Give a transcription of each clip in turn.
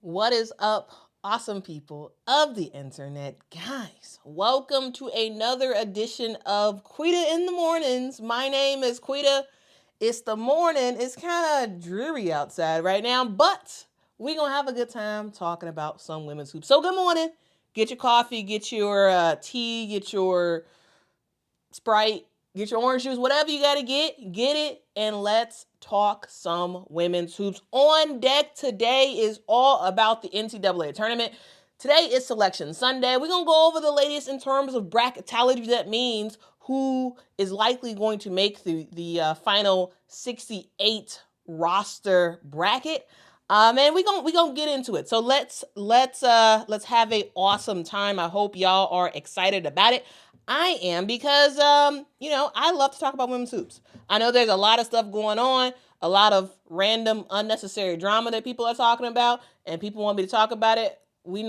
What is up, awesome people of the internet? Guys, welcome to another edition of Quita in the Mornings. My name is Quita. It's the morning. It's kind of dreary outside right now, but we're going to have a good time talking about some women's hoops. So good morning. Get your coffee, get your tea, get your Sprite, get your orange juice, whatever you got to get it, and let's talk some women's hoops. On deck today is all about the NCAA tournament. Today is Selection Sunday. We're going to go over the latest in terms of bracketology. That means who is likely going to make the final 68 roster bracket. And we're gonna get into it. So let's have a awesome time. I hope y'all are excited about it. I am because I love to talk about women's hoops. I know there's a lot of stuff going on, a lot of random unnecessary drama that people are talking about, and people want me to talk about it. We're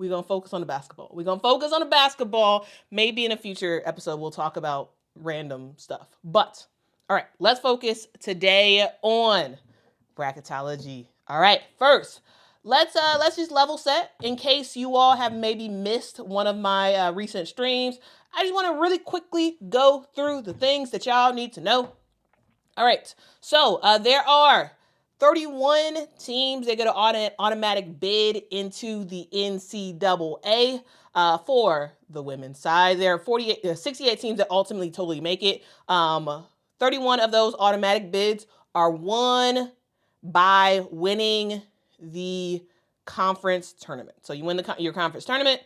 gonna focus on the basketball. We're gonna focus on the basketball. Maybe in a future episode we'll talk about random stuff. But all right, let's focus today on bracketology. All right, first, let's just level set in case you all have maybe missed one of my recent streams. I just want to really quickly go through the things that y'all need to know. All right, so there are 31 teams that get an automatic bid into the NCAA for the women's side. There are 68 teams that ultimately totally make it. 31 of those automatic bids are won by winning the conference tournament. So you win your conference tournament,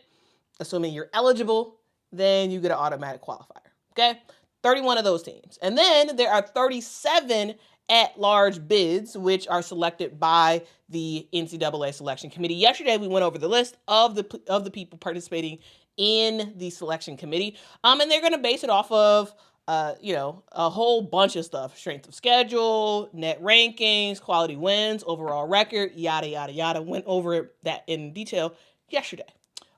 assuming you're eligible, then you get an automatic qualifier. Okay? 31 of those teams. And then there are 37 at-large bids, which are selected by the NCAA selection committee. Yesterday, we went over the list of the people participating in the selection committee. And they're going to base it off of a whole bunch of stuff: strength of schedule, net rankings, quality wins, overall record, yada, yada, yada. Went over that in detail yesterday.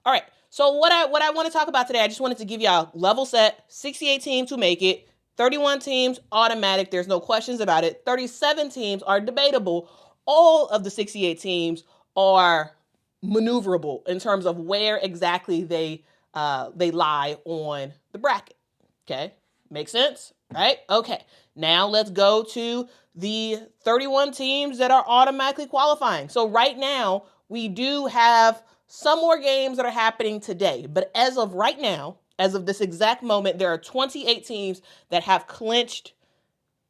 All right. So what I want to talk about today, I just wanted to give y'all level set: 68 teams who make it, 31 teams automatic. There's no questions about it. 37 teams are debatable. All of the 68 teams are maneuverable in terms of where exactly they lie on the bracket. Okay. Makes sense, right? Okay, now let's go to the 31 teams that are automatically qualifying. So right now, we do have some more games that are happening today. But as of right now, as of this exact moment, there are 28 teams that have clinched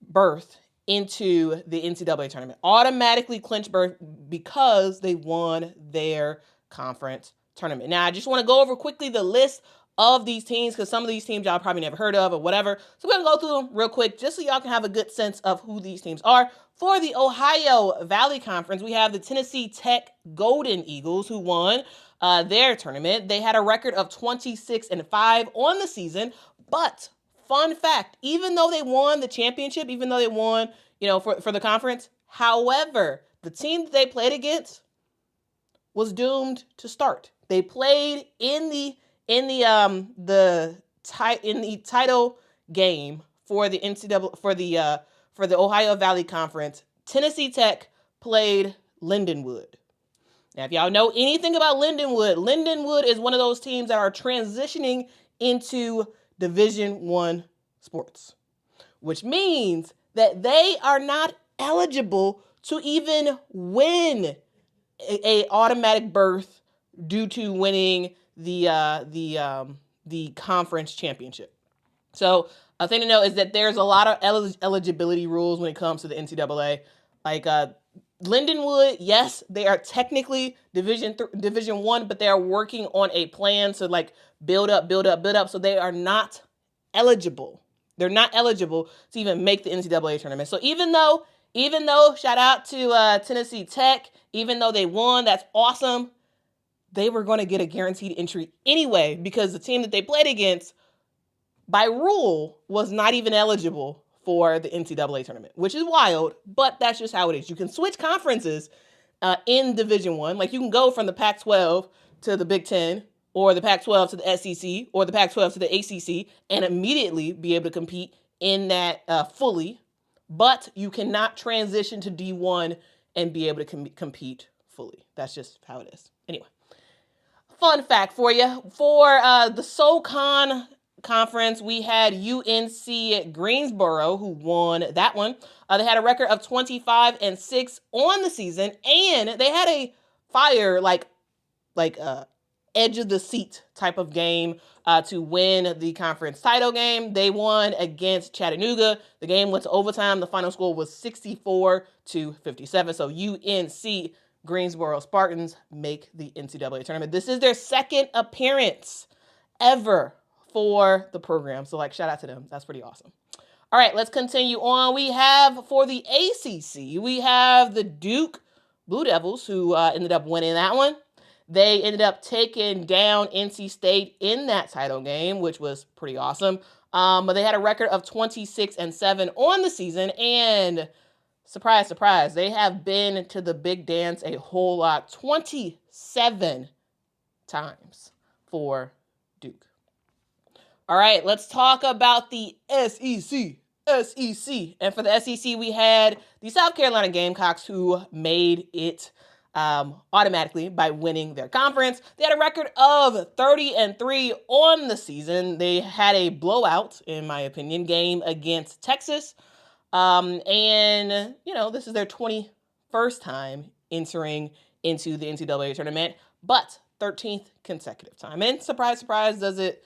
berth into the NCAA tournament. Automatically clinched berth because they won their conference tournament. Now, I just want to go over quickly the list of these teams, because some of these teams y'all probably never heard of or whatever. So we're going to go through them real quick just so y'all can have a good sense of who these teams are. For the Ohio Valley Conference, we have the Tennessee Tech Golden Eagles, who won their tournament. They had a record of 26-5 on the season. But fun fact, even though they won the championship, even though they won, for the conference, however, the team that they played against was doomed to start. They played in the title game for the NCAA for the Ohio Valley Conference. Tennessee Tech played Lindenwood. Now, if y'all know anything about Lindenwood is one of those teams that are transitioning into Division I sports, which means that they are not eligible to even win a automatic berth due to winning the conference championship. So a thing to know is that there's a lot of eligibility rules when it comes to the NCAA. Like Lindenwood, yes, they are technically Division I, but they are working on a plan to build up. So they are not eligible. They're not eligible to even make the NCAA tournament. So even though shout out to Tennessee Tech, even though they won, that's awesome. They were going to get a guaranteed entry anyway, because the team that they played against, by rule, was not even eligible for the NCAA tournament, which is wild, but that's just how it is. You can switch conferences in Division I. Like, you can go from the Pac-12 to the Big Ten, or the Pac-12 to the SEC, or the Pac-12 to the ACC, and immediately be able to compete in that fully, but you cannot transition to D1 and be able to compete fully. That's just how it is. Anyway, fun fact for you. For the SoCon conference, we had UNC Greensboro, who won that one. They had a record of 25-6 on the season, and they had a fire, like edge of the seat type of game to win the conference title game. They won against Chattanooga. The game went to overtime. The final score was 64-57. So UNC Greensboro Spartans make the NCAA tournament. This is their second appearance ever for the program. So shout out to them. That's pretty awesome. All right, let's continue on. We have for the ACC, we have the Duke Blue Devils, who ended up winning that one. They ended up taking down NC State in that title game, which was pretty awesome. But they had a record of 26-7 on the season. And surprise, surprise, they have been to the big dance a whole lot, 27 times for Duke. All right, let's talk about the SEC. And for the SEC, we had the South Carolina Gamecocks, who made it automatically by winning their conference. They had a record of 30-3 on the season. They had a blowout, in my opinion, game against Texas. And, this is their 21st time entering into the NCAA tournament, but 13th consecutive time. And surprise, surprise, does it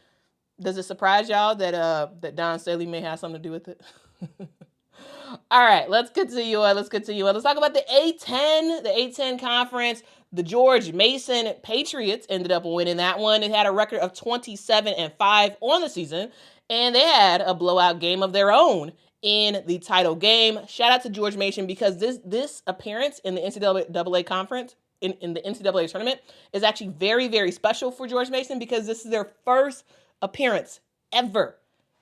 surprise y'all that Don Staley may have something to do with it? All right, let's continue on. Let's talk about the A10 conference. The George Mason Patriots ended up winning that one. It had a record of 27-5 on the season, and they had a blowout game of their own in the title game. Shout out to George Mason, because this appearance in the NCAA conference, in the NCAA tournament, is actually very, very special for George Mason, because this is their first appearance ever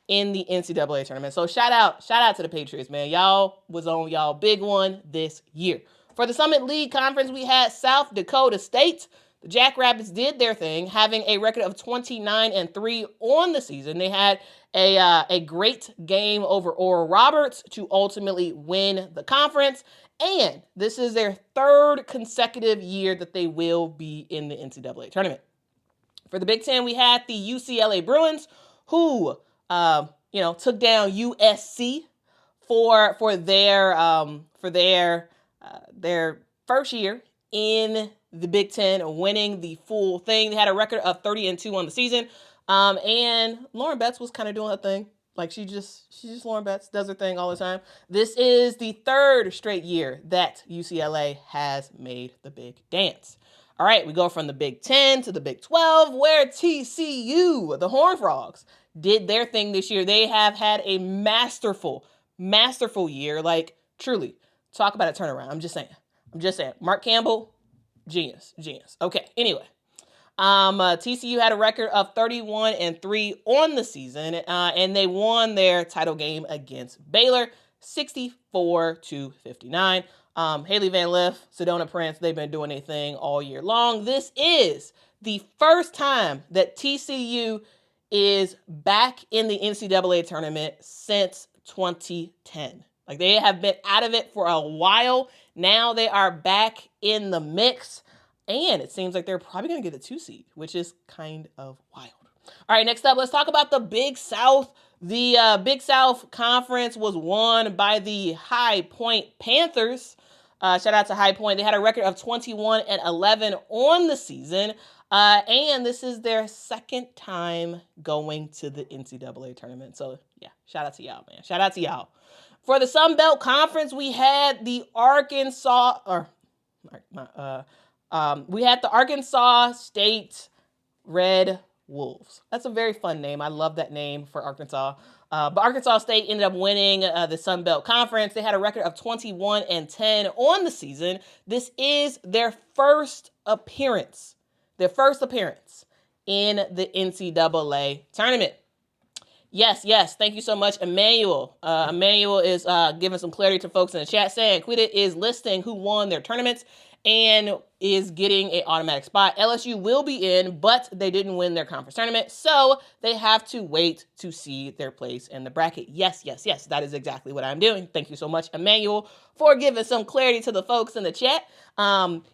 in the NCAA tournament. So shout out to the Patriots, man. Y'all was on y'all big one this year. For the Summit League Conference, we had South Dakota State. The Jackrabbits did their thing, having a record of 29-3 on the season. They had a great game over Oral Roberts to ultimately win the conference. And this is their third consecutive year that they will be in the NCAA tournament. For the Big Ten, we had the UCLA Bruins, who took down USC for their first year in the Big Ten, winning the full thing. They had a record of 30-2 on the season. And Lauren Betts was kind of doing her thing. She's just Lauren Betts, does her thing all the time. This is the third straight year that UCLA has made the big dance. All right, we go from the Big Ten to the Big 12, where TCU, the Horned Frogs, did their thing this year. They have had a masterful year. Truly, talk about a turnaround. I'm just saying. Mark Campbell, genius. Okay, anyway. TCU had a record of 31-3 on the season, and they won their title game against Baylor, 64-59. Haley Van Lith, Sedona Prince, they've been doing their thing all year long. This is the first time that TCU is back in the NCAA tournament since 2010. They have been out of it for a while. Now they are back in the mix, and it seems like they're probably going to get a 2 seed, which is kind of wild. All right, next up, let's talk about the Big South. The Big South Conference was won by the High Point Panthers. Shout out to High Point. They had a record of 21-11 on the season. And this is their second time going to the NCAA tournament. So, yeah, shout out to y'all, man. Shout out to y'all. For the Sun Belt Conference, we had the Arkansas State Red Wolves. That's a very fun name. I love that name for Arkansas. But Arkansas State ended up winning the Sun Belt Conference. They had a record of 21-10 on the season. This is their first appearance in the NCAA tournament. Yes. Thank you so much, Emmanuel. Emmanuel is giving some clarity to folks in the chat, saying Quita is listing who won their tournaments and is getting an automatic spot. LSU will be in, but they didn't win their conference tournament, so they have to wait to see their place in the bracket. Yes. That is exactly what I'm doing. Thank you so much, Emmanuel, for giving some clarity to the folks in the chat.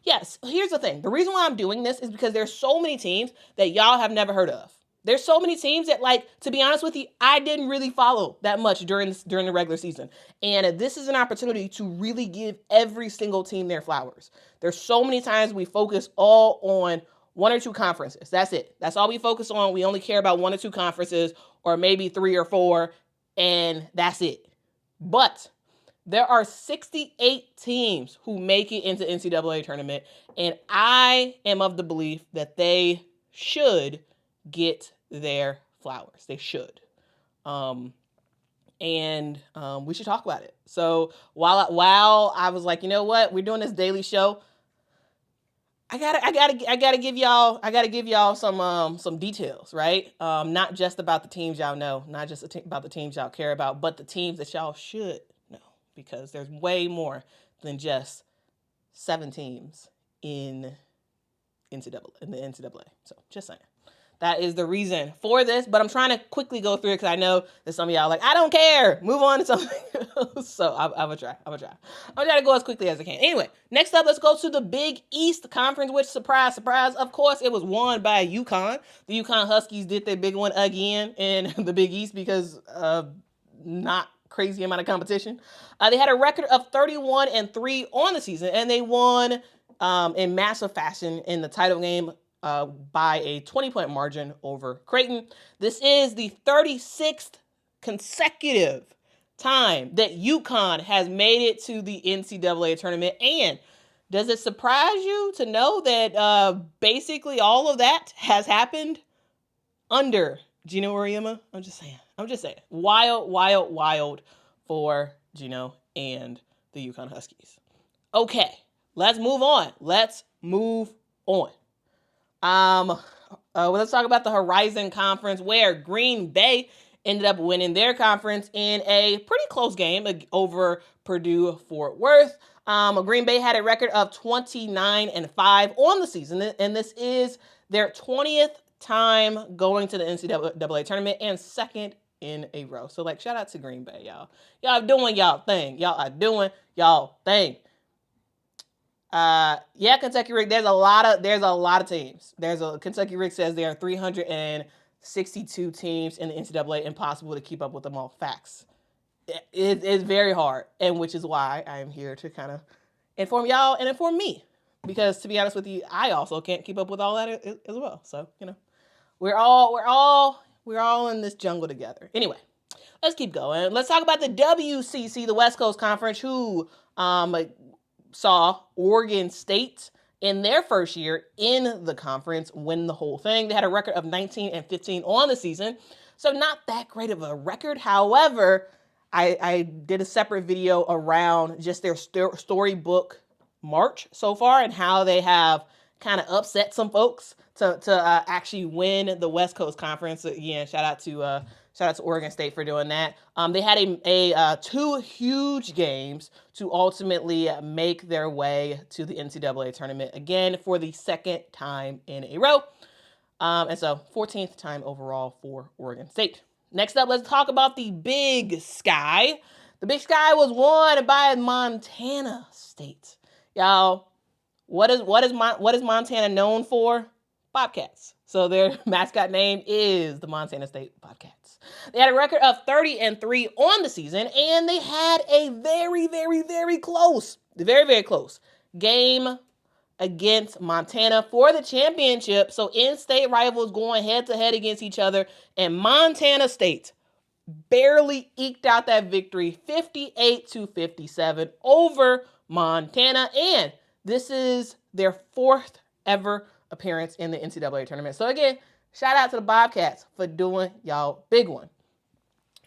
Yes, here's the thing. The reason why I'm doing this is because there's so many teams that y'all have never heard of. There's so many teams that, like, to be honest with you, I didn't really follow that much during the regular season. And this is an opportunity to really give every single team their flowers. There's so many times we focus all on one or two conferences. That's it. That's all we focus on. We only care about one or two conferences, or maybe three or four, and that's it. But there are 68 teams who make it into NCAA tournament, and I am of the belief that they should get their flowers. They should. We should talk about it. So while I was like, you know what, we're doing this daily show, I gotta give y'all some details, right? Not just about the teams y'all know, not just about the teams y'all care about, but the teams that y'all should know, because there's way more than just 7 teams in the NCAA. So just saying. That is the reason for this, but I'm trying to quickly go through it because I know that some of y'all are like, I don't care, move on to something else. So I'm gonna try to go as quickly as I can. Anyway, next up, let's go to the Big East Conference, which, surprise, of course, it was won by UConn. The UConn Huskies did their big one again in the Big East because not crazy amount of competition. They had a record of 31-3 on the season, and they won in massive fashion in the title game by a 20-point margin over Creighton. This is the 36th consecutive time that UConn has made it to the NCAA tournament. And does it surprise you to know that basically all of that has happened under Gino Auriemma? I'm just saying. Wild for Gino and the UConn Huskies. Okay, let's move on. Let's talk about the Horizon Conference, where Green Bay ended up winning their conference in a pretty close game over Purdue Fort Worth. Green Bay had a record of 29-5 on the season, and this is their 20th time going to the NCAA tournament and second in a row. So, like, shout out to Green Bay, y'all. Y'all doing y'all thing. Y'all are doing y'all thing. Kentucky Rick, there's a lot of teams. Kentucky Rick says there are 362 teams in the NCAA, impossible to keep up with them all. Facts. It's very hard, and which is why I am here to kind of inform y'all and inform me, because to be honest with you, I also can't keep up with all that as well. So, you know, we're all in this jungle together. Anyway, let's keep going. Let's talk about the WCC, the West Coast Conference, who saw Oregon State in their first year in the conference win the whole thing. They had a record of 19-15 on the season, so not that great of a record. However, I did a separate video around just their storybook March so far and how they have kind of upset some folks to actually win the West Coast Conference. Again, shout out to Oregon State for doing that. They had a 2 huge games to ultimately make their way to the NCAA tournament, again, for the second time in a row. And so 14th time overall for Oregon State. Next up, let's talk about the Big Sky. The Big Sky was won by Montana State. Y'all, what is Montana known for? Bobcats. So their mascot name is the Montana State Bobcats. They had a record of 30-3 on the season, and they had a very, very, very close game against Montana for the championship. So in-state rivals going head-to-head against each other, and Montana State barely eked out that victory, 58-57 over Montana, and this is their 4th ever appearance in the NCAA tournament. So again, shout out to the Bobcats for doing y'all big one.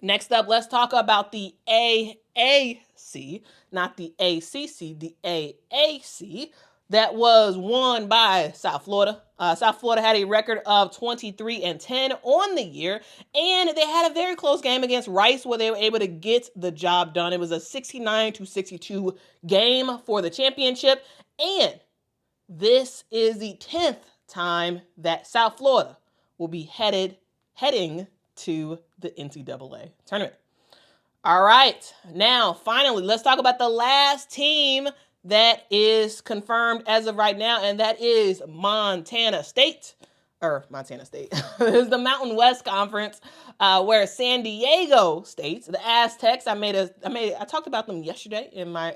Next up, let's talk about the AAC, not the ACC, the AAC. that was won by South Florida. South Florida had a record of 23-10 on the year, and they had a very close game against Rice where they were able to get the job done. It was a 69-62 game for the championship, and this is the 10th time that South Florida will be heading to the NCAA tournament. All right, now finally, let's talk about the last team that is confirmed as of right now, and that is Montana State. This is the Mountain West Conference, where San Diego State, the Aztecs. I talked about them yesterday in my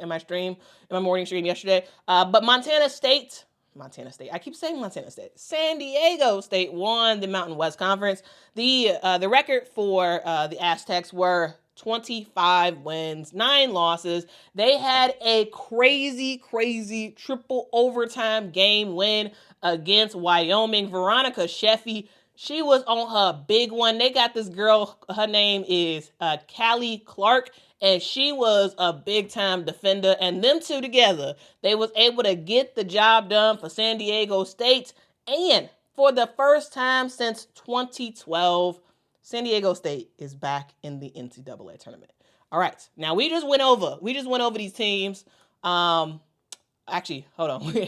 morning stream yesterday. But Montana State. I keep saying Montana State. San Diego State won the Mountain West Conference. The record for the Aztecs were 25 wins, 9 losses. They had a crazy triple overtime game win against Wyoming. Veronica Sheffy, she was on her big one. They got this girl, her name is Callie Clark, and she was a big-time defender. And them two together, they was able to get the job done for San Diego State. And for the first time since 2012, San Diego State is back in the NCAA tournament. All right, now we just went over these teams. Actually, hold on.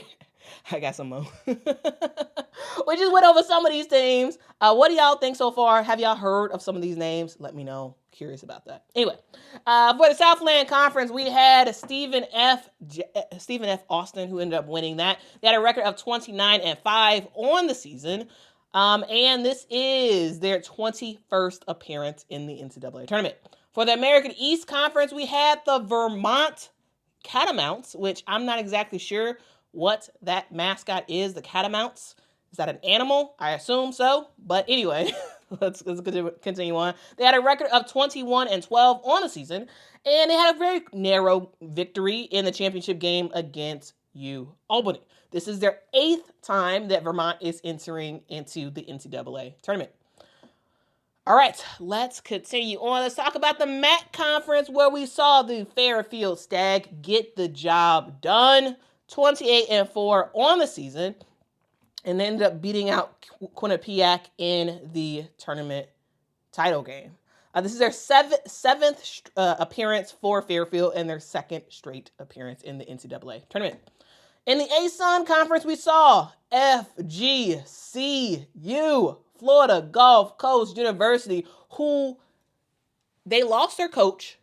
I got some more. We just went over some of these teams. What do y'all think so far? Have y'all heard of some of these names? Let me know. Curious about that. Anyway, for the Southland Conference, we had Stephen F. Austin, who ended up winning that. They had a record of 29-5 on the season. And this is their 21st appearance in the NCAA tournament. For the American East Conference, we had the Vermont Catamounts, which I'm not exactly sure what that mascot is. The Catamounts. Is that an animal? I assume so. But anyway, let's continue on. They had a record of 21-12 on the season, and they had a very narrow victory in the championship game against Albany. This is their 8th time that Vermont is entering into the NCAA tournament. All right, let's continue on. Let's talk about the MAC Conference, where we saw the Fairfield Stag get the job done, 28-4 on the season, and ended up beating out Quinnipiac in the tournament title game. This is their seventh appearance for Fairfield and their 2nd straight appearance in the NCAA tournament. In the ASUN Conference, we saw FGCU, Florida Gulf Coast University, who they lost their coach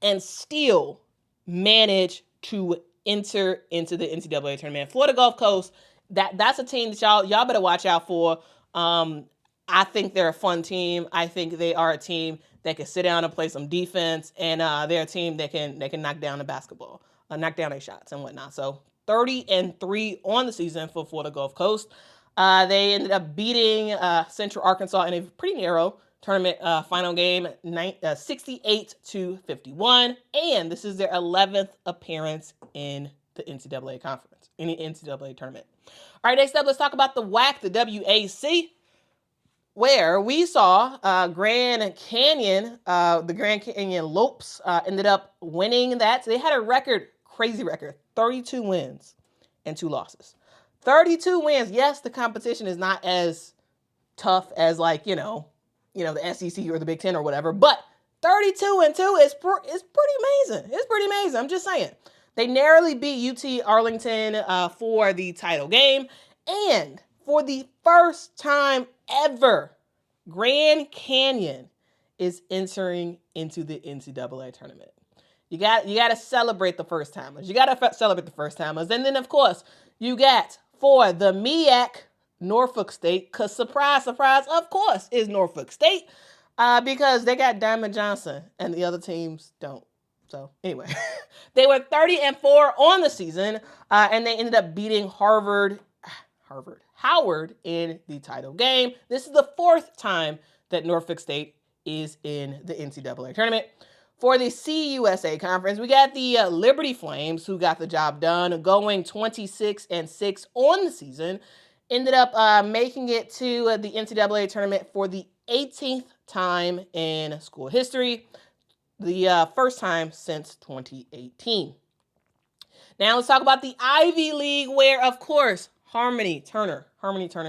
and still managed to enter into the NCAA tournament. Florida Gulf Coast, that's a team that y'all better watch out for. I think they're a fun team. I think they are a team that can sit down and play some defense, and they're a team that can knock down the basketball. Knock down their shots and whatnot. So 30-3 on the season for Florida Gulf Coast. They ended up beating Central Arkansas in a pretty narrow tournament final game, 68-51. And this is their 11th appearance in the NCAA conference, in the NCAA tournament. All right, next up, let's talk about the WAC, the WAC, where we saw Grand Canyon, the Grand Canyon Lopes ended up winning that. So they had a crazy record, 32 wins and 2 losses. 32 wins. Yes, the competition is not as tough as the SEC or the Big Ten or whatever, but 32-2 is pretty amazing. It's pretty amazing. I'm just saying. They narrowly beat UT Arlington for the title game, and for the first time ever, Grand Canyon is entering into the NCAA tournament. You got to celebrate the first timers. And then, of course, you got for the MEAC, Norfolk State, because surprise, of course, is Norfolk State, because they got Diamond Johnson and the other teams don't. So anyway, they were 30-4 on the season, and they ended up beating Howard in the title game. This is the 4th time that Norfolk State is in the NCAA tournament. For the CUSA Conference, we got the Liberty Flames, who got the job done, going 26-6 on the season. Ended up making it to the NCAA tournament for the 18th time in school history, the first time since 2018. Now let's talk about the Ivy League, where, of course, Harmony Turner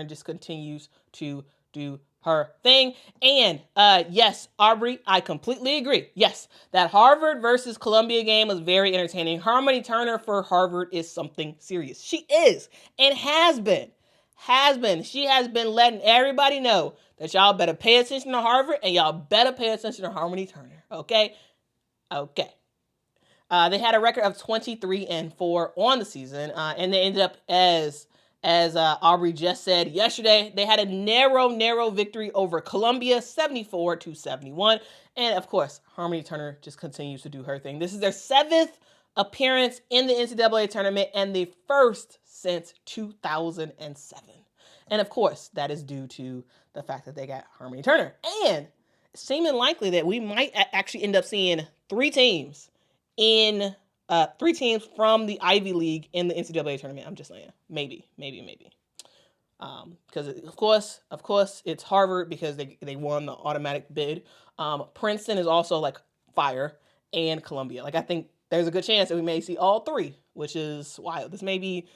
just continues to do her thing. And yes, Aubrey, I completely agree. Yes, that Harvard versus Columbia game was very entertaining. Harmony Turner for Harvard is something serious. She is and has been. She has been letting everybody know that y'all better pay attention to Harvard and y'all better pay attention to Harmony Turner. Okay? Okay. They had a record of 23-4 on the season, and they ended up as Aubrey just said yesterday, they had a narrow victory over Columbia, 74-71. And of course, Harmony Turner just continues to do her thing. This is their 7th appearance in the NCAA tournament and the first since 2007. And of course, that is due to the fact that they got Harmony Turner. And it's seeming likely that we might actually end up seeing three teams from the Ivy League in the NCAA tournament. I'm just saying, maybe. Because of course, it's Harvard because they won the automatic bid. Princeton is also like fire, and Columbia. Like I think there's a good chance that we may see all three, which is wild. This may be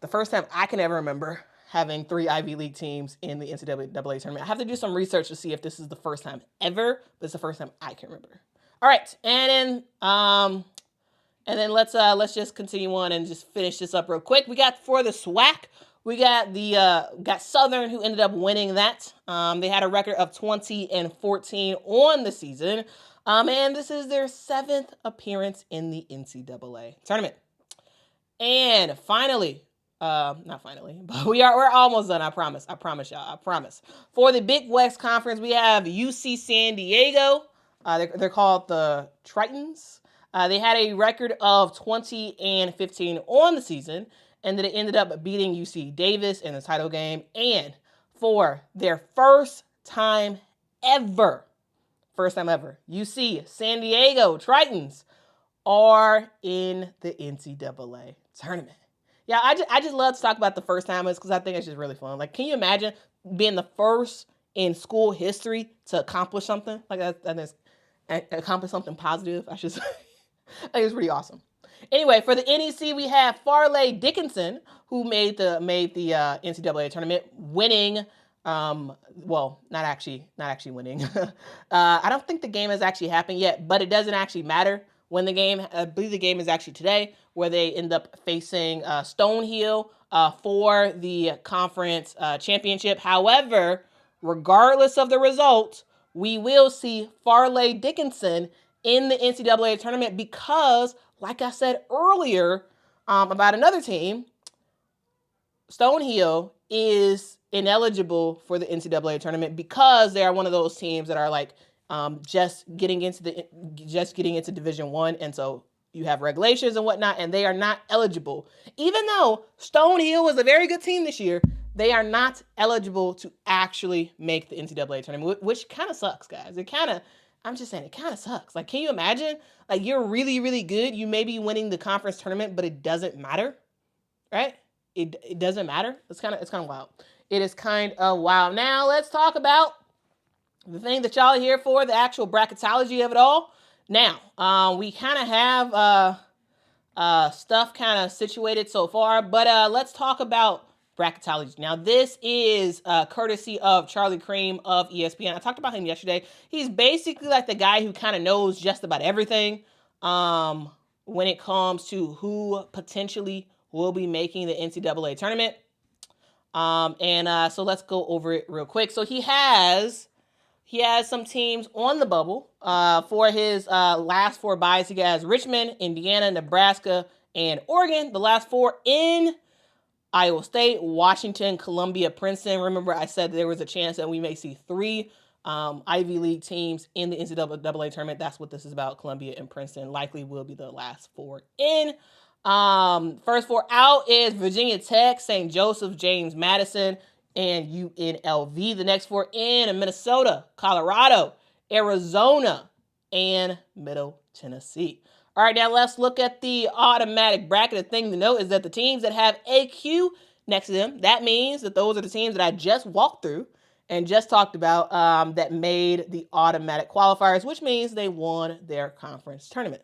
the first time I can ever remember having three Ivy League teams in the NCAA tournament. I have to do some research to see if this is the first time ever, but it's the first time I can remember. All right, and then let's just continue on and just finish this up real quick. We got for the SWAC, we got got Southern, who ended up winning that. They had a record of 20-14 on the season, and this is their 7th appearance in the NCAA tournament. And finally, not finally, but we're almost done. I promise y'all. I promise. For the Big West Conference, we have UC San Diego. They're called the Tritons. They had a record of 20-15 on the season, and then it ended up beating UC Davis in the title game. And for their first time ever, UC San Diego Tritons are in the NCAA tournament. Yeah, I just love to talk about the first timers because I think it's just really fun. Like, can you imagine being the first in school history to accomplish something like that? Accomplish something positive. I should say. I think it's pretty awesome. Anyway, for the NEC, we have Farley Dickinson, who made the NCAA tournament, winning. Well, not actually winning. I don't think the game has actually happened yet, but it doesn't actually matter when the game. I believe the game is actually today, where they end up facing Stonehill for the conference championship. However, regardless of the result, we will see Farley Dickinson in the NCAA tournament because, like I said earlier about another team, Stonehill is ineligible for the NCAA tournament because they are one of those teams that are like just getting into Division I, and so you have regulations and whatnot, and they are not eligible. Even though Stonehill was a very good team this year, they are not eligible to actually make the NCAA tournament, which kind of sucks, guys. I'm just saying, it kind of sucks. Like, can you imagine? Like, you're really, really good. You may be winning the conference tournament, but it doesn't matter, right? It doesn't matter. It's kind of wild. It is kind of wild. Now, let's talk about the thing that y'all are here for, the actual bracketology of it all. Now, we kind of have stuff kind of situated so far, but let's talk about bracketology. Now, this is courtesy of Charlie Cream of ESPN. I talked about him yesterday. He's basically like the guy who kind of knows just about everything when it comes to who potentially will be making the NCAA tournament. So let's go over it real quick. So he has some teams on the bubble for his last 4 byes. He has Richmond, Indiana, Nebraska, and Oregon. The last 4 in Iowa State, Washington, Columbia, Princeton. Remember, I said there was a chance that we may see 3 Ivy League teams in the NCAA tournament. That's what this is about. Columbia and Princeton likely will be the last 4 in. First 4 out is Virginia Tech, St. Joseph, James Madison, and UNLV. The next 4 in are Minnesota, Colorado, Arizona, and Middle Tennessee. All right, now let's look at the automatic bracket. The thing to note is that the teams that have AQ next to them, that means that those are the teams that I just walked through and just talked about that made the automatic qualifiers, which means they won their conference tournament.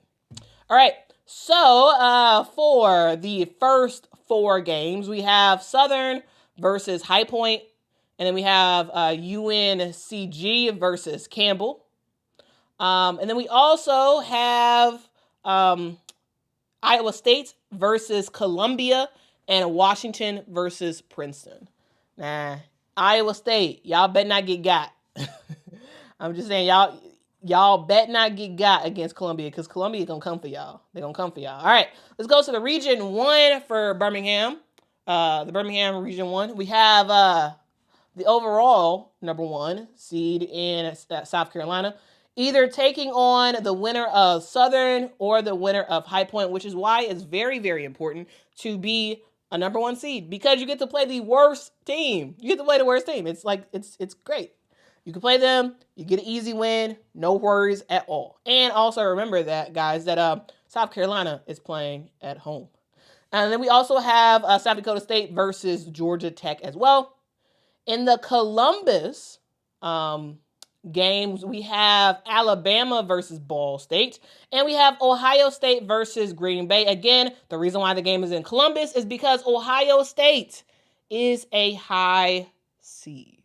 All right, So for the first 4 games, we have Southern versus High Point, and then we have UNCG versus Campbell. And then we also have Iowa State versus Columbia and Washington versus Princeton. Nah, Iowa State, y'all better not get got. I'm just saying, y'all bet not get got against Columbia, because Columbia gonna come for y'all. They're gonna come for y'all. All right, let's go to the Region 1 for Birmingham. The Birmingham Region 1. We have the overall number 1 seed in South Carolina, either taking on the winner of Southern or the winner of High Point, which is why it's very, very important to be a number 1 seed, because you get to play the worst team. You get to play the worst team. It's like, it's great. You can play them. You get an easy win. No worries at all. And also remember that, guys, that South Carolina is playing at home. And then we also have South Dakota State versus Georgia Tech as well. In the Columbus games, we have Alabama versus Ball State, and we have Ohio State versus Green Bay. Again, the reason why the game is in Columbus is because Ohio State is a high seed.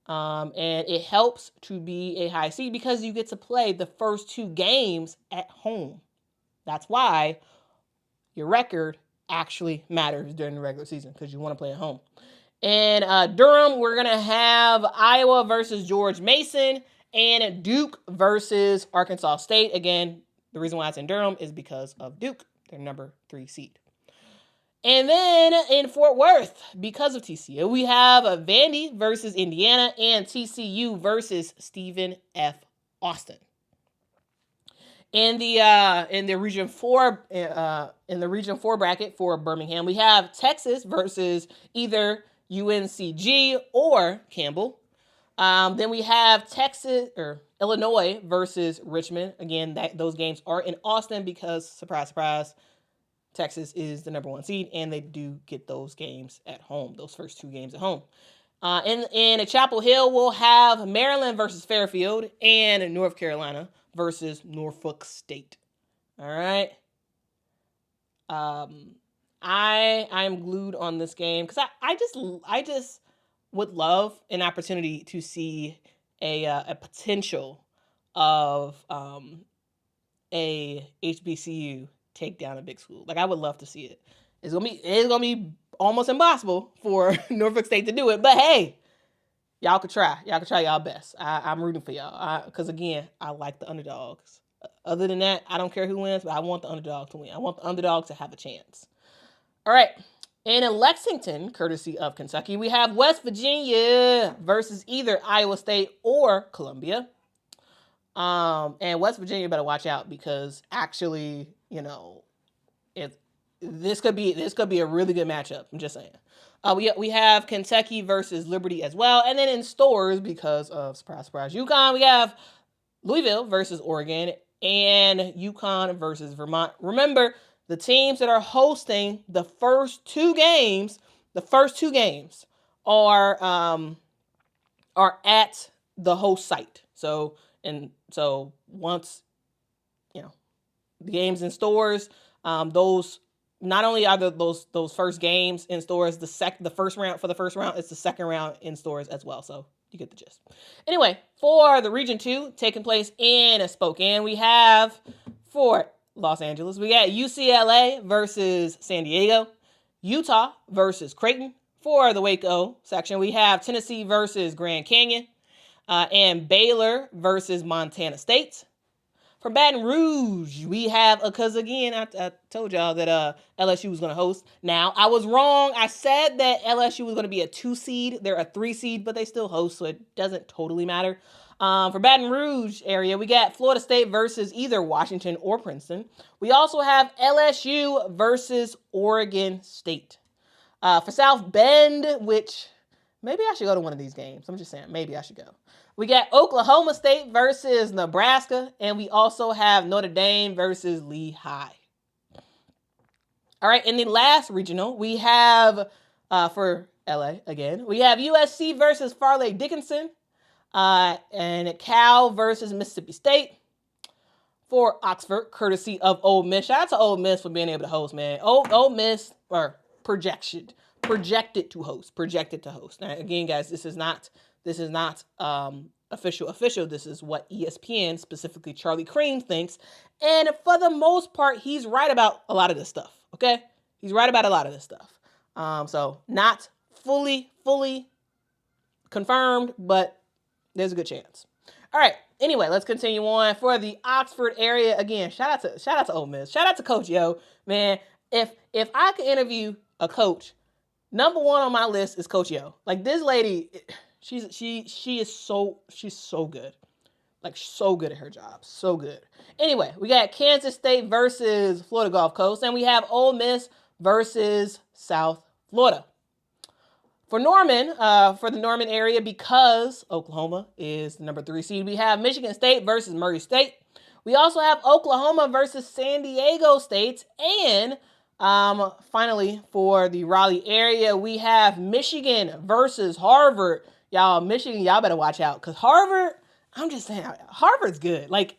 And it helps to be a high seed because you get to play the first 2 games at home. That's why your record actually matters during the regular season, because you want to play at home. And Durham, we're going to have Iowa versus George Mason and Duke versus Arkansas State. Again, the reason why it's in Durham is because of Duke. They're number 3 seed. And then in Fort Worth, because of TCU, we have Vandy versus Indiana and TCU versus Stephen F. Austin. In the Region 4 bracket for Birmingham, we have Texas versus either UNCG or Campbell. Then we have Illinois versus Richmond. Again, those games are in Austin because, surprise, surprise, Texas is the number 1 seed, and they do get those games at home, those first 2 games at home. In Chapel Hill, we'll have Maryland versus Fairfield and North Carolina versus Norfolk State. All right. I'm glued on this game because I just would love an opportunity to see a potential of a HBCU take down a big school. Like, I would love to see it. It's gonna be almost impossible for Norfolk State to do it, but hey, y'all could try. Y'all could try y'all best. I'm rooting for y'all because, again, I like the underdogs. Other than that, I don't care who wins, but I want the underdog to win. I want the underdog to have a chance. All right. And in Lexington, courtesy of Kentucky, we have West Virginia versus either Iowa State or Columbia. And West Virginia better watch out, because actually, this could be a really good matchup. I'm just saying. We have Kentucky versus Liberty as well. And then in stores, because of surprise, surprise, UConn, we have Louisville versus Oregon and UConn versus Vermont. Remember, the teams that are hosting the first 2 games are at the host site. So once the games in stores, those not only are those first games in stores, the first round, it's the second round in stores as well. So you get the gist. Anyway, for the Region 2 taking place in Spokane, we have for Los Angeles, we got UCLA versus San Diego, Utah versus Creighton. For the Waco section, we have Tennessee versus Grand Canyon, and Baylor versus Montana State. For Baton Rouge, we have, because again, I told y'all that LSU was going to host. Now, I was wrong. I said that LSU was going to be a 2 seed. They're a 3 seed, but they still host, so it doesn't totally matter. For Baton Rouge area, we got Florida State versus either Washington or Princeton. We also have LSU versus Oregon State. For South Bend, which maybe I should go to one of these games. I'm just saying, maybe I should go. We got Oklahoma State versus Nebraska, and we also have Notre Dame versus Lehigh. All right, in the last regional, we have, for LA again, we have USC versus Farley Dickinson, and Cal versus Mississippi State. for Oxford, courtesy of Ole Miss. Shout out to Ole Miss for being able to host, man. Ole Miss, or projected to host. Now, again, guys, this is not official. This is what ESPN, specifically Charlie Cream, thinks. And for the most part, he's right about a lot of this stuff, okay? He's right about a lot of this stuff. So not fully confirmed, but there's a good chance. All right. Anyway, let's continue on. For the Oxford area, again, shout out to Ole Miss. Shout out to Coach Yo. Man, if I could interview a coach, number one on my list is Coach Yo. Like, this lady, she's so good. Like, so good at her job. So good. Anyway, we got Kansas State versus Florida Gulf Coast, and we have Ole Miss versus South Florida. For Norman, for the Norman area, because Oklahoma is the number 3 seed, we have Michigan State versus Murray State. We also have Oklahoma versus San Diego State. And finally, for the Raleigh area, we have Michigan versus Harvard. Y'all, Michigan, y'all better watch out. Because Harvard, I'm just saying, Harvard's good. Like,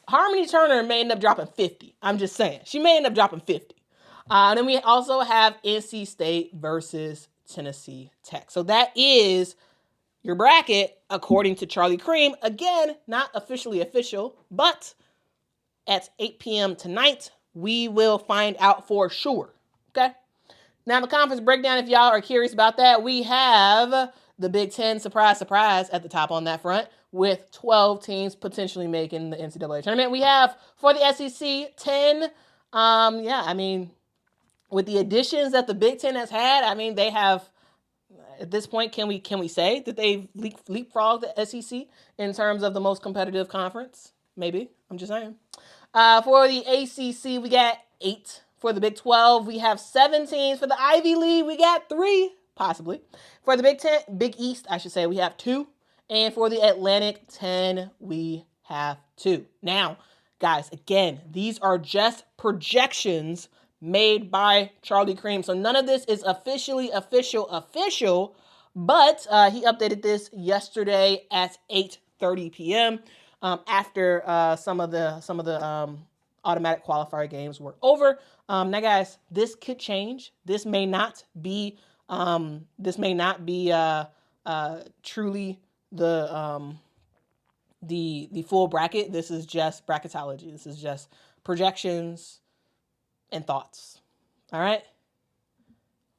Harmony Turner may end up dropping 50. I'm just saying. She may end up dropping 50. And then we also have NC State versus Tennessee Tech. So that is your bracket according to Charlie Cream. Again, not officially official, but at 8 p.m. tonight, we will find out for sure. Okay? Now, the conference breakdown, if y'all are curious about that, we have the Big Ten, surprise, at the top on that front, with 12 teams potentially making the NCAA tournament. We have, for the SEC, 10. With the additions that the Big Ten has had, they have, at this point, can we say that they've leapfrogged the SEC in terms of the most competitive conference? Maybe. I'm just saying. For the ACC, we got 8. For the Big 12, we have 7 teams. For the Ivy League, we got 3, possibly. For the Big East, I should say, we have 2. And for the Atlantic 10, we have 2. Now, guys, again, these are just projections made by Charlie Cream. So none of this is officially official, but he updated this yesterday at 8:30 p.m. After some of the automatic qualifier games were over. Now, guys, this could change. This may not be truly the full bracket. This is just bracketology. This is just projections and thoughts. All right?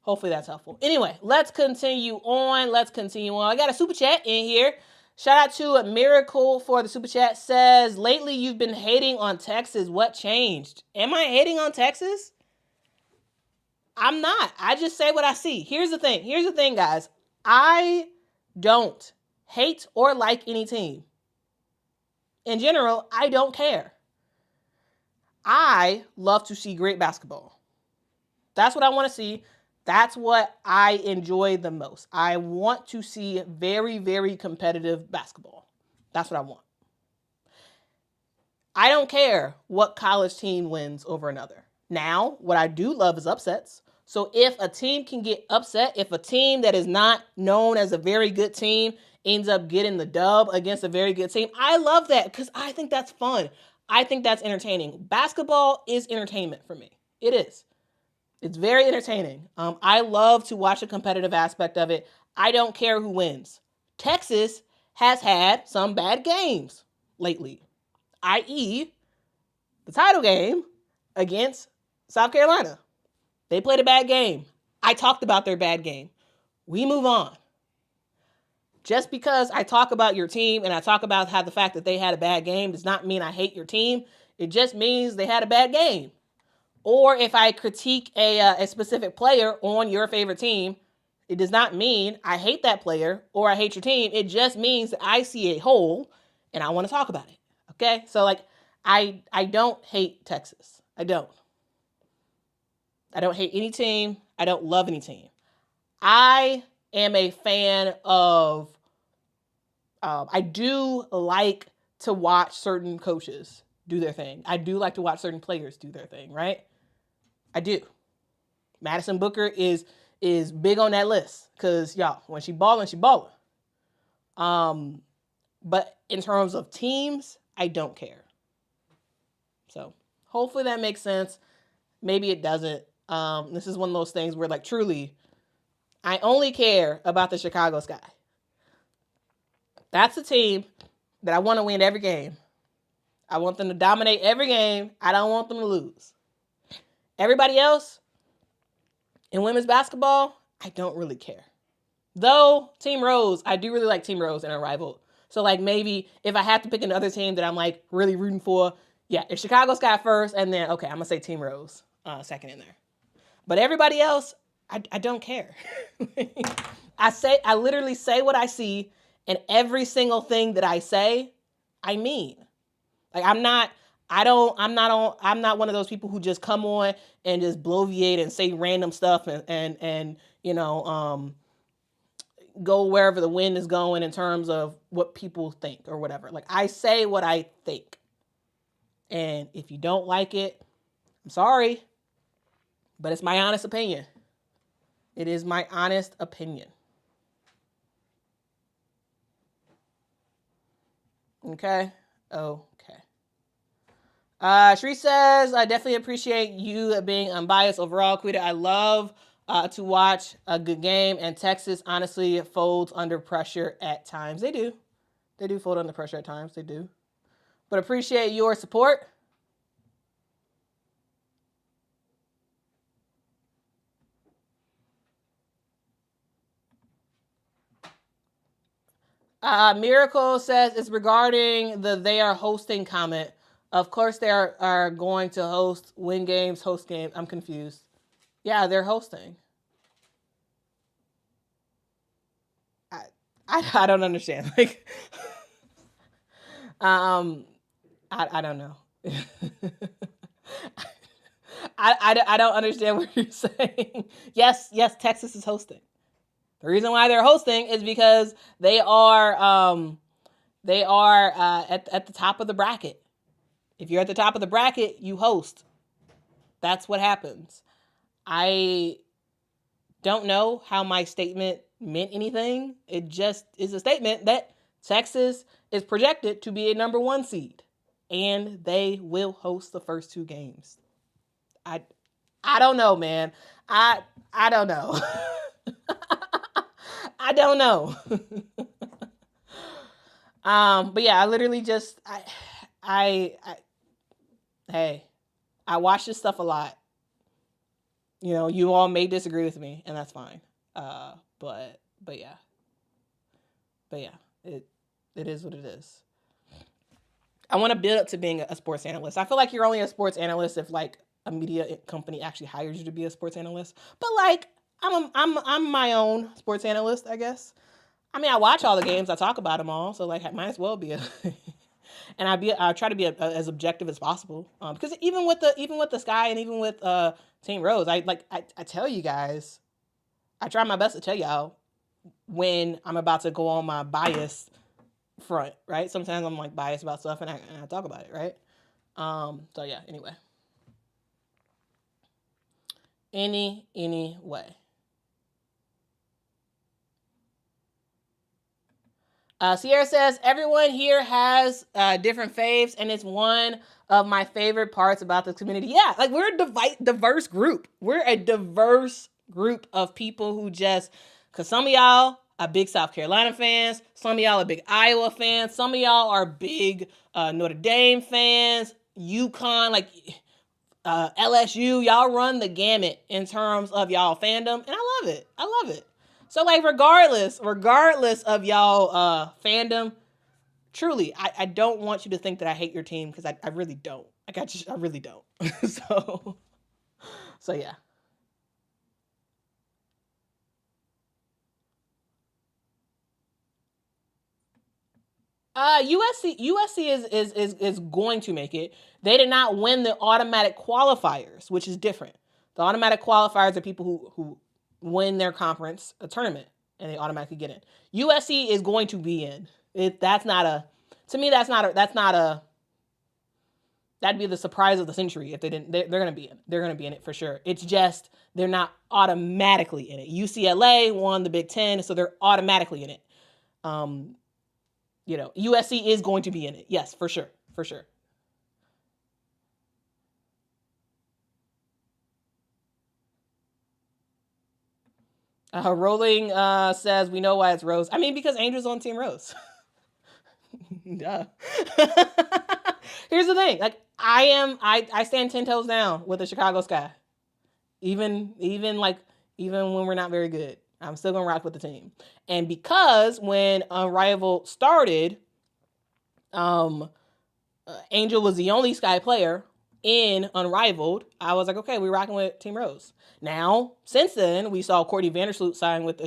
Hopefully that's helpful. Anyway, let's continue on. I got a super chat in here. Shout out to Miracle for the super chat. Says, lately you've been hating on Texas. What changed? Am I hating on Texas? I'm not. I just say what I see. Here's the thing, guys. I don't hate or like any team. In general, I don't care. I love to see great basketball. That's what I want to see. That's what I enjoy the most. I want to see very, very competitive basketball. That's what I want. I don't care what college team wins over another. Now, what I do love is upsets. So if a team can get upset, if a team that is not known as a very good team ends up getting the dub against a very good team, I love that because I think that's fun. I think that's entertaining. Basketball is entertainment for me. It is. It's very entertaining. I love to watch the competitive aspect of it. I don't care who wins. Texas has had some bad games lately, i.e., the title game against South Carolina. They played a bad game. I talked about their bad game. We move on. Just because I talk about your team and I talk about how the fact that they had a bad game does not mean I hate your team. It just means they had a bad game. Or if I critique a specific player on your favorite team, it does not mean I hate that player or I hate your team. It just means that I see a hole and I want to talk about it. Okay? So I don't hate Texas. I don't hate any team. I don't love any team. I am a fan of, I do like to watch certain coaches do their thing. I do like to watch certain players do their thing, right? I do. Madison Booker is big on that list because, y'all, when she balling, she balling. But in terms of teams, I don't care. So hopefully that makes sense. Maybe it doesn't. This is one of those things where, like, truly, I only care about the Chicago Sky. That's a team that I want to win every game. I want them to dominate every game. I don't want them to lose. Everybody else in women's basketball, I don't really care. Though, Team Rose, I do really like Team Rose and our rival. So, like, maybe if I have to pick another team that I'm, like, really rooting for, yeah, if Chicago Sky first, and then, okay, I'm going to say Team Rose second in there. But everybody else, I don't care. I literally say what I see, and every single thing that I say, I mean. Like, I'm not one of those people who just come on and just bloviate and say random stuff and go wherever the wind is going in terms of what people think or whatever. Like, I say what I think. And if you don't like it, I'm sorry, but it's my honest opinion. It is my honest opinion. Okay? Okay. Shree says, I definitely appreciate you being unbiased overall, Quita. I love to watch a good game, and Texas honestly folds under pressure at times. They do. They do fold under pressure at times. They do. But appreciate your support. Miracle says it's regarding they are hosting comment. Of course they are going to win games, host games. I'm confused. Yeah, they're hosting. I don't understand. Like, I don't know. I don't understand what you're saying. Yes, Texas is hosting. The reason why they're hosting is because they are at the top of the bracket. If you're at the top of the bracket, you host. That's what happens. I don't know how my statement meant anything. It just is a statement that Texas is projected to be a number 1 seed, and they will host the first 2 games. I don't know, man. I don't know. I don't know. But yeah, I literally just hey, I watch this stuff a lot. You know, you all may disagree with me, and that's fine. But yeah. It is what it is. I want to build up to being a sports analyst. I feel like you're only a sports analyst if, like, a media company actually hires you to be a sports analyst. But, like, I'm my own sports analyst, I guess. I mean, I watch all the games. I talk about them all. So, like, I might as well be a and I try to be as objective as possible. Because even with the Sky and even with Team Rose, I tell you guys, I try my best to tell y'all when I'm about to go on my bias front, right? Sometimes I'm, like, biased about stuff and I talk about it, right? So yeah, anyway. Anyway. Sierra says, everyone here has different faves, and it's one of my favorite parts about this community. Yeah, like, we're a diverse group. We're a diverse group of people who just, because some of y'all are big South Carolina fans, some of y'all are big Iowa fans, some of y'all are big Notre Dame fans, UConn, like LSU, y'all run the gamut in terms of y'all fandom, and I love it. I love it. So, like, regardless of y'all fandom, truly, I don't want you to think that I hate your team, because I really don't. I really don't. so yeah. USC is going to make it. They did not win the automatic qualifiers, which is different. The automatic qualifiers are people who win their conference a tournament and they automatically get in. USC is going to be in. That'd be the surprise of the century if they didn't. They're going to be in. They're going to be in it for sure. It's just they're not automatically in it. UCLA won the Big Ten, so they're automatically in it. USC is going to be in it. Yes, for sure. Rolling says, we know why it's Rose. I mean, because Angel's on Team Rose. Duh. Here's the thing. Like, I stand 10 toes down with the Chicago Sky. Even when we're not very good, I'm still going to rock with the team. And because when Unrivaled started, Angel was the only Sky player in Unrivaled, I was like, okay, we're rocking with Team Rose. Now, since then, we saw Courtney Vandersloot sign with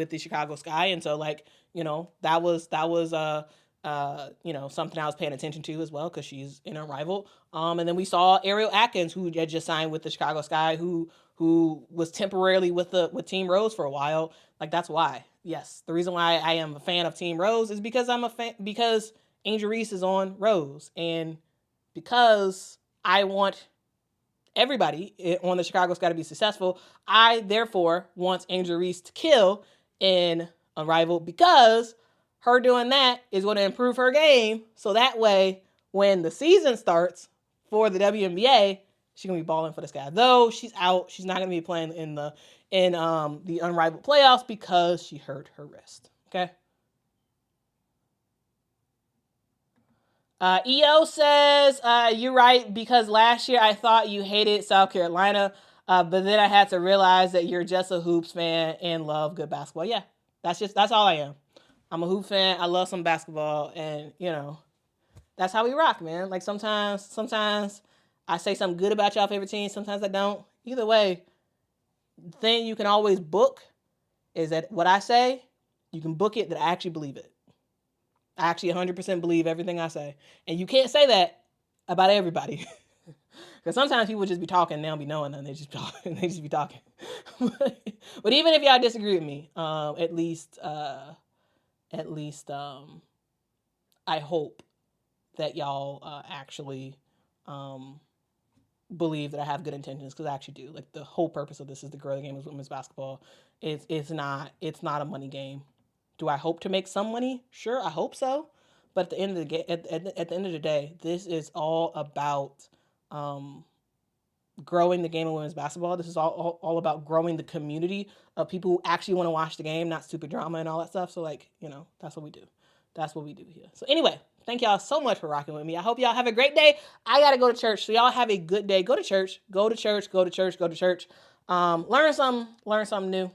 the Chicago Sky, and so like, that was something I was paying attention to as well because she's in Unrivaled. And then we saw Ariel Atkins, who had just signed with the Chicago Sky, who was temporarily with Team Rose for a while. Like, that's why. Yes, the reason why I am a fan of Team Rose is because because Angel Reese is on Rose, and because I want everybody on the Chicago Sky to be successful, I therefore want Angel Reese to kill in Unrivaled, because her doing that is going to improve her game. So that way, when the season starts for the WNBA, she's going to be balling for the Sky. Though she's out, she's not going to be playing in the Unrivaled playoffs because she hurt her wrist. Okay. EO says, you're right, because last year I thought you hated South Carolina, but then I had to realize that you're just a hoops fan and love good basketball. Yeah, that's all I am. I'm a hoop fan. I love some basketball, and that's how we rock, man. Like, sometimes I say something good about y'all favorite team, sometimes I don't. Either way, the thing you can always book is that what I say, you can book it that I actually believe it. I actually 100% believe everything I say. And you can't say that about everybody. Because sometimes people just be talking, they don't be knowing, and they just be talking. But even if y'all disagree with me, at least I hope that y'all actually believe that I have good intentions, because I actually do. Like, the whole purpose of this is to grow the game of women's basketball. It's not a money game. Do I hope to make some money? Sure, I hope so. But at the end of the at the end of the day, this is all about growing the game of women's basketball. This is all about growing the community of people who actually want to watch the game, not stupid drama and all that stuff. So, like, that's what we do. That's what we do here. So anyway, thank y'all so much for rocking with me. I hope y'all have a great day. I got to go to church, so y'all have a good day. Go to church. Go to church. Go to church. Go to church. Learn something new.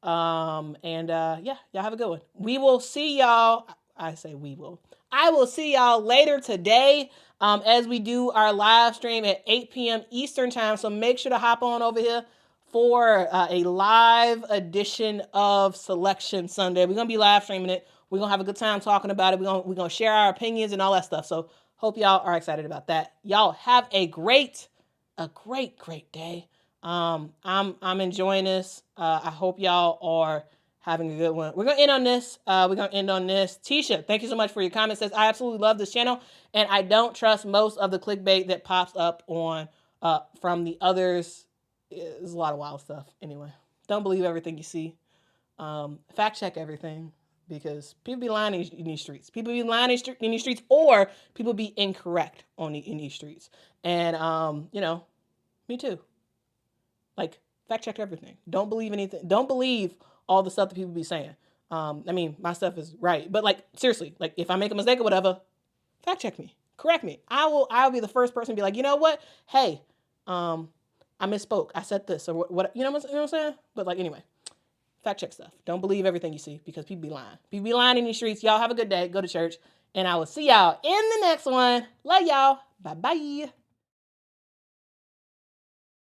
Yeah, y'all have a good one. We will see y'all. I say we will. I will see y'all later today as we do our live stream at 8 p.m. Eastern time. So make sure to hop on over here for a live edition of Selection Sunday. We're going to be live streaming it. We're going to have a good time talking about it. We're going to share our opinions and all that stuff. So hope y'all are excited about that. Y'all have a great day. I'm enjoying this. I hope y'all are having a good one. We're going to end on this. Tisha, thank you so much for your comment. Says, I absolutely love this channel, and I don't trust most of the clickbait that pops up on from the others. There's a lot of wild stuff. Anyway, don't believe everything you see. Fact check everything, because people be lying in these streets. People be lying in these streets, or people be incorrect in these streets. And, me too. Like, fact check everything. Don't believe anything. Don't believe all the stuff that people be saying. My stuff is right. But, like, seriously, like, if I make a mistake or whatever, fact check me. Correct me. I'll be the first person to be like, you know what? Hey, I misspoke. I said this. Or what, you know what I'm saying? But, like, anyway, fact check stuff. Don't believe everything you see, because people be lying. People be lying in these streets. Y'all have a good day. Go to church. And I will see y'all in the next one. Love y'all. Bye-bye.